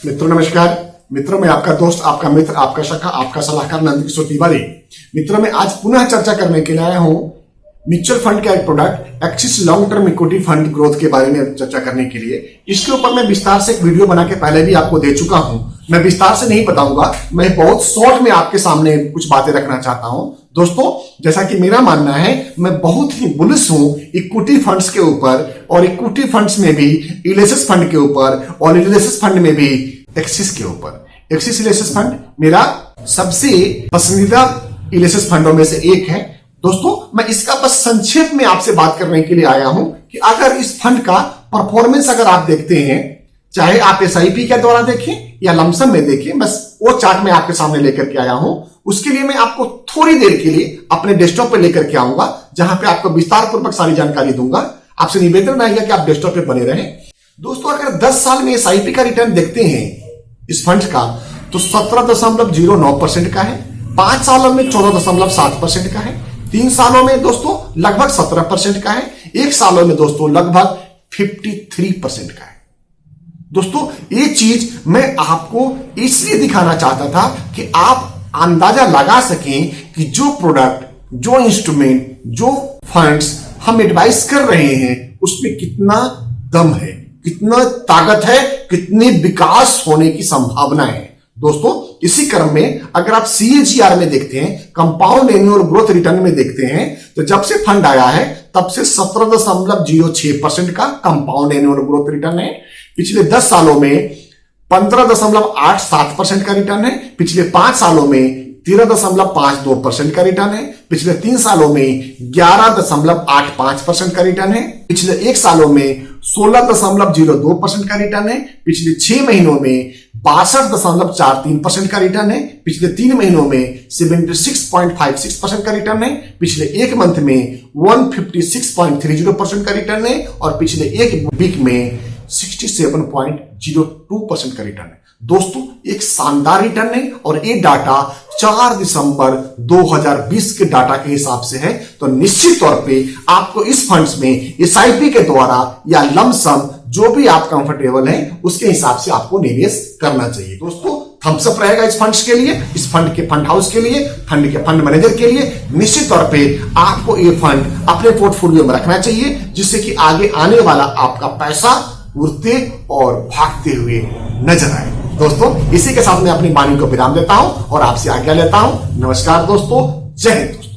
मित्रों नमस्कार। मित्रों मैं आपका दोस्त, आपका मित्र, आपका सखा, आपका सलाहकार नंद किशोर तिवारी। मित्रों मैं आज पुनः चर्चा करने के लिए आया हूं म्यूचुअल फंड का एक product axis long term equity fund growth के बारे में चर्चा करने के लिए। इसके ऊपर मैं विस्तार से एक वीडियो बना के पहले भी आपको दे चुका हूं। मैं विस्तार से नहीं बताऊंगा, मैं बहुत शॉर्ट में आपके सामने कुछ बातें रखना चाहता हूं। दोस्तों जैसा कि मेरा मानना है, मैं बहुत ही बुलिश हूं इक्विटी फंड्स के ऊपर, और इक्विटी फंड्स में भी इलेसिस फंड के ऊपर, और इलेसिस फंड में भी एक्सिस के ऊपर। एक्सिस इलेसिस फंड मेरा सबसे पसंदीदा इलेसिस फंडों में से एक है। दोस्तों मैं इसका बस संक्षेप में आपसे बात करने के लिए आया हूं कि अगर इस फंड का परफॉर्मेंस अगर आप देखते हैं, चाहे आप एसआईपी के द्वारा देखें या लमसम में देखें, बस वो चार्ट मैं आपके सामने लेकर के आया हूं। उसके लिए मैं आपको थोड़ी देर के लिए अपने डेस्कटॉप पे लेकर के आऊंगा, जहां पे आपको विस्तार पूर्वक सारी जानकारी दूंगा। आपसे निवेदन रहेगा कि आप डेस्कटॉप पे बने रहें। दोस्तों अगर 10 साल में एसआईपी का रिटर्न देखते हैं इस फंड का, तो 17.09% का है। 5 सालों में 14.7% का है। 3 सालों में दोस्तों लगभग 17% का है। 1 सालों में दोस्तों लगभग 53% का है। दोस्तों ये चीज मैं आपको इसलिए दिखाना चाहता था कि आप अंदाजा लगा सकें कि जो प्रोडक्ट, जो इंस्ट्रूमेंट, जो फंड्स हम एडवाइस कर रहे हैं उसमें कितना दम है, कितना ताकत है, कितनी विकास होने की संभावना है। दोस्तों इसी क्रम में अगर आप CAGR में देखते हैं, कंपाउंड एनुअल ग्रोथ रिटर्न में देखते हैं, तो जब से फंड आया है तब से 17.06% का कंपाउंड एनुअल ग्रोथ रिटर्न है। पिछले 10 सालों में 15.87% का रिटर्न है। पिछले 5 सालों में 13.52% का रिटर्न है। पिछले 3 सालों में 11.85% का रिटर्न है। पिछले 1 सालों में 16.02% का रिटर्न है। पिछले 6 महीनों में 62.43% का रिटर्न है। पिछले 3 महीनों में 76.56% का रिटर्न है। पिछले 1 मंथ में 156.30% का रिटर्न है। और पिछले 1 वीक में 67.02% का रिटर्न है। दोस्तों एक शानदार रिटर्न है, और ये डाटा 4 दिसंबर 2020 के डाटा के हिसाब से है। तो निश्चित तौर पे आपको इस फंड्स में एसआईपी के द्वारा या लमसम जो भी आप कंफर्टेबल हैं उसके हिसाब से आपको निवेश करना चाहिए। दोस्तों थम्स अप रहेगा इस फंड्स के लिए, इस फंड के फंड हाउस के लिए, फंड के फंड मैनेजर के लिए। निश्चित तौर पे आपको ये फंड अपने पोर्टफोलियो में रखना चाहिए, जिससे कि आगे आने वाला आपका पैसा उड़ते और भागते हुए नजर आए। दोस्तों इसी के साथ मैं अपनी वाणी को विराम देता हूं और आपसे आज्ञा लेता हूं। नमस्कार दोस्तों, जय हिंद दोस्तों।